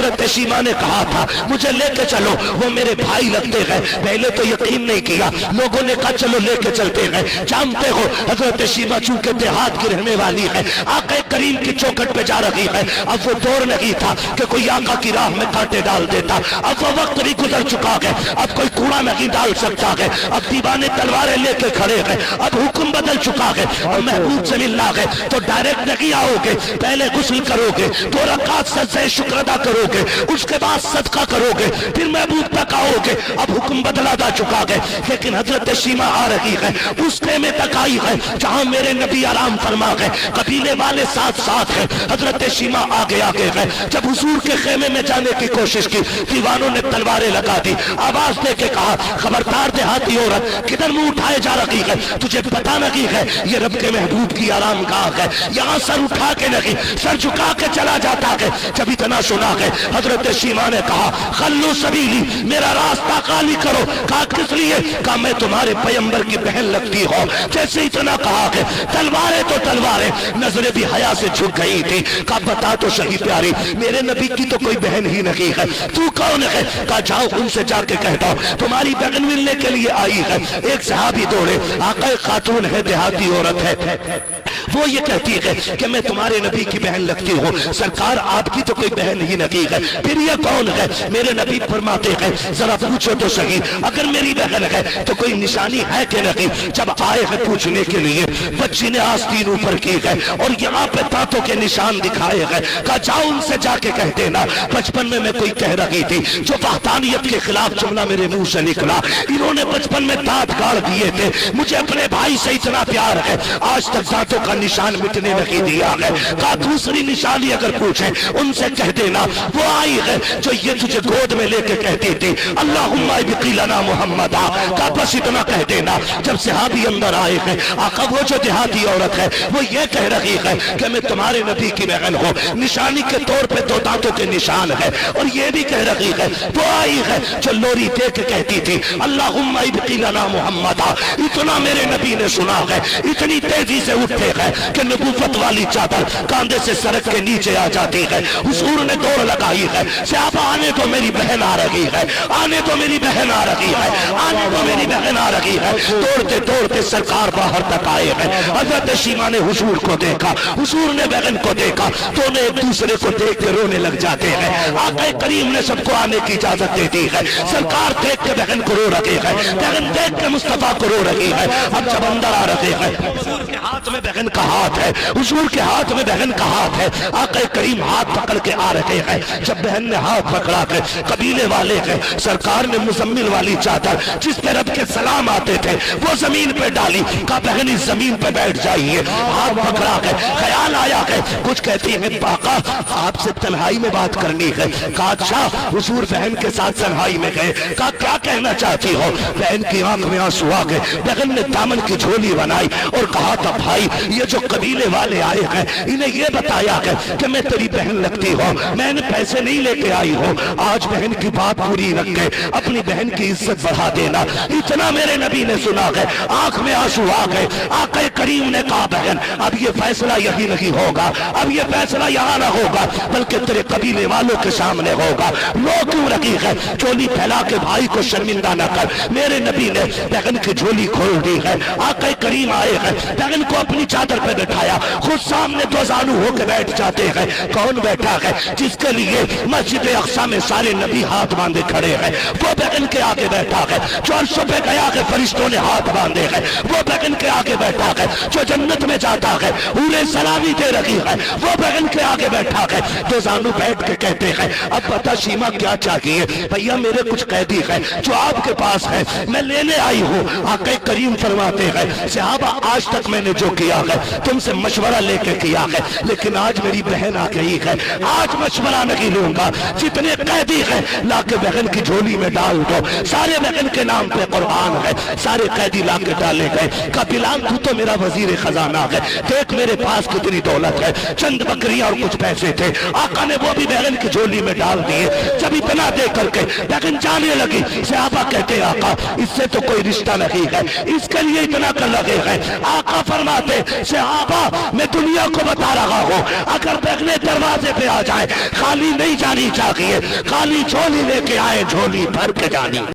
حضرت شیما نے کہا تھا مجھے لے کے چلو، وہ میرے بھائی لگتے گئے، پہلے تو یقین نہیں کیا، لوگوں نے کہا چلو لے کے چلتے گئے۔ جانتے ہو حضرت شیما چونکہ دیہات کی رہنے والی ہے، آقا کریم کی چوکھٹ پہ جا رہی ہے، اب وہ دور نہیں تھا کہ کوئی آقا کی راہ میں کانٹے ڈال دیتا، اب وہ وقت بھی گزر چکا ہے، اب کوئی کوڑا نہیں ڈال سکتا ہے، اب دیوانے تلواریں لے کے کھڑے ہیں، اب حکم بدل چکا ہے، اور محبوب سے ملنا ہے تو ڈائریکٹ نہیں آؤ گے، پہلے غسل کرو گے، 2 رکعت سجدہ شکر ادا کرو گے، اس کے بعد صدقہ کرو گے، پھر محبوب تک آؤ گے، اب حکم بدلا جا چکا ہے۔ لیکن حضرت شیما آ رہی ہے، اس خیمے تک آئی ہے جہاں میرے نبی آرام فرما گئے، قبیلے والے ساتھ ساتھ ہیں، حضرت شیما آگے آگے ہے۔ جب حضور کے خیمے میں جانے کی کوشش کی، دیوانوں نے تلواریں لگا دی، آواز دے کے کہا خبردار دیہاتی عورت، کدھر منہ اٹھائے جا رہی ہے، تجھے پتہ نہیں ہے یہ رب کے محبوب کی آرام گاہ ہے، یہاں سر اٹھا کے نہیں سر جھکا کے چلا جاتا ہے۔ جب اتنا سنا ہے حضرت شیما نے کہا خلو سبیلی، میرا راستہ خالی کرو۔ کہا کس لیے؟ کہا میں تمہارے پیغمبر کی بہن لگتی ہوں۔ جیسے اتنا کہا ہے تلواریں تو تلواریں، نظریں بھی حیا سے جھک گئی تھی۔ کہا بتا تو صحیح پیاری، میرے نبی کی تو کوئی بہن ہی نہیں ہے، تو کون ہے؟ کہا جاؤ ان سے جا کے کہتا ہوں تمہاری بہن ملنے کے لیے آئی ہے۔ ایک صحابی دوڑے، آقا خاتون ہے، دیہاتی عورت ہے، وہ یہ کہتی ہے کہ میں تمہارے نبی کی بہن لگتی ہوں۔ سرکار آپ کی تو کوئی بہن ہی نہیں ہے، پھر یہ کون ہے؟ میرے نبی فرماتے ہیں ذرا پوچھو تو صحیح، اگر میری بہن ہے تو کوئی نشانی ہے کہ نہیں؟ جب آئے ہیں پوچھنے کے لیے، بچی نے آستین اوپر کی ہے اور یہاں پہ دانتوں کے نشان دکھائے ہیں۔ کہا جاؤ ان سے جا کے کہہ دینا بچپن میں میں کوئی کہہ رہی تھی جو وحدانیت کے خلاف جملہ میرے منہ سے نکلا، انہوں نے بچپن میں دانت گاڑ دیے تھے، مجھے اپنے بھائی سے اتنا پیار ہے، آج تک دانتوں کا نشان مٹنے نہیں دیا ہے۔ کہا دوسری نشانی اگر پوچھیں ان سے کہہ دینا وہ آئی ہے جو یہ تجھے گود میں لے کے کہتی تھی اللہم ابقی لنا محمدا۔ کہا بس اتنا کہہ دینا۔ جب صحابی اندر آئے ہیں، آقا وہ جو دیہاتی عورت ہے وہ یہ کہہ رہی ہے کہ میں تمہارے نبی کی بہن ہوں، نشانی کے طور پہ 2 دانتوں کے نشان ہے، اور یہ بھی کہہ رہی ہے وہ آئی ہے جو لوری دے کے کہتی تھی اللہم ابقی لنا محمدا۔ اتنا میرے نبی نے سنا ہے، اتنی تیزی سے اٹھتے ہیں کہ نبوت والی چادر کاندھے سے سرک کے نیچے آ جاتی ہے۔ حضور نے دوڑ لگائی ہے، صحابہ آنے تو میری بہن آ رہی ہے، آنے تو میری بہن آ رہی ہے، آنے تو میری بہن آ رہی ہے۔ دوڑتے دوڑتے سرکار باہر تک آئے ہیں۔ حضرت شیما نے حضور کو دیکھا، حضور نے بہن کو دیکھا، دونوں ایک دوسرے کو دیکھ کے رونے لگ جاتے ہیں۔ آقا کریم نے سب کو آنے کی اجازت دے دی ہے۔ سرکار دیکھ کے بہن کو رو رہی ہے، بہن دیکھ کے مصطفیٰ کو رو رہی ہے۔ اب جب اندر آ رہے ہیں، حضور کے ہاتھ میں بہن کا ہاتھ ہے، حضور کے ہاتھ میں بہن کا ہاتھ ہے، آقا کریم ہاتھ پکڑ کے آ رہے ہیں۔ جب بہن نے ہاتھ پکڑا کے قبیلے والے ہیں، سرکار نے مزمل والی چادر جس پہ رب کے سلام آتے تھے وہ زمین پہ ڈالی۔ کہا بہن اس زمین پہ بیٹھ جائیے، ہاتھ پکڑا کے خیال آیا ہے کچھ کہتی ہے آقا آپ سے تنہائی میں بات کرنی ہے۔ کہا اچھا۔ حضور بہن کے ساتھ تنہائی میں گئے، کہا کیا کہنا چاہتی ہو؟ بہن کی آنکھ میں آنسو آ گئے، بہن نے دامن کی جھولی بنائی اور کہا تھا بھائی یہ جو قبیلے والے آئے ہیں انہیں یہ بتایا ہے کہ میں تیری بہن لگتی ہوں، میں نے پیسے نہیں لے کے آئی ہوں، آج بہن کی بات پوری رکھ کے اپنی بہن کی عزت بڑھا دینا۔ اتنا میرے نبی نے سنا ہے، آنکھ میں آنسو آ گئے۔ آقا کریم نے کہا بہن اب یہ فیصلہ یہی نہیں ہوگا، اب یہ فیصلہ یہاں نہ ہوگا بلکہ تیرے قبیلے والوں کے سامنے ہوگا۔ رو کیوں رہی ہے؟ چولی پھیلا کے بھائی کو شرمندہ نہ کر۔ میرے نبی نے بہن کی جھولی کھول دی ہے، آقا کریم آئے ہیں، بہن کو اپنی چادر پہ بٹھایا، خود سامنے 2 زانو ہو کے بیٹھ جاتے ہیں۔ کون بیٹھا ہے؟ جس کے لیے مسجد اقصی میں سارے نبی ہاتھ باندھے کھڑے ہیں، وہ بہن کے آگے بیٹھا ہے۔ جو عرشوں پہ گیا کہ فرشتوں نے ہاتھ باندھے ہیں، وہ بہن کے آگے بیٹھا ہے۔ جو جنت میں جاتا ہے انہیں سلامی دے رہی ہے، وہ بہن کے آگے بیٹھا ہے۔ 2 زانو بیٹھ کے کہتے ہیں اب بتا شیما کیا چاہیے؟ بھیا میرے کچھ قیدی ہے جو آپ کے پاس ہے، میں لینے آئی ہوں۔ آقا کریم فرماتے ہیں صحابہ آج تک میں نے جو کیا ہے تم سے مشورہ لے کے کیا ہے، لیکن آج میری بہن آ گئی ہے، آج مشورہ نہیں لوں گا۔ جتنے قیدی ہیں لا کے بہن کی جھولی میں ڈال دو، سارے بہن کے نام پہ قربان ہے، سارے قیدی لا کے ڈالے گئے۔ کہا بلال تو تو میرا وزیر خزانہ ہے، دیکھ میرے پاس کتنی دولت ہے، چند بکریاں اور کچھ پیسے تھے، آقا نے وہ بھی بہن کی جھولی میں ڈال دیے۔ جب اتنا دے کر کے بہن جانے لگی، صحابہ کہتے آقا اس سے تو کوئی رشتہ نہیں ہے، اس کے لیے اتنا کر لگے ہیں۔ آقا فرماتے صحابہ میں دنیا کو بتا رہا ہوں اگر بہنیں دروازے پہ آ جائیں خالی نہیں جانی چاہیے، کالی جھولی لے کے آئے جھولی بھر کے جانی۔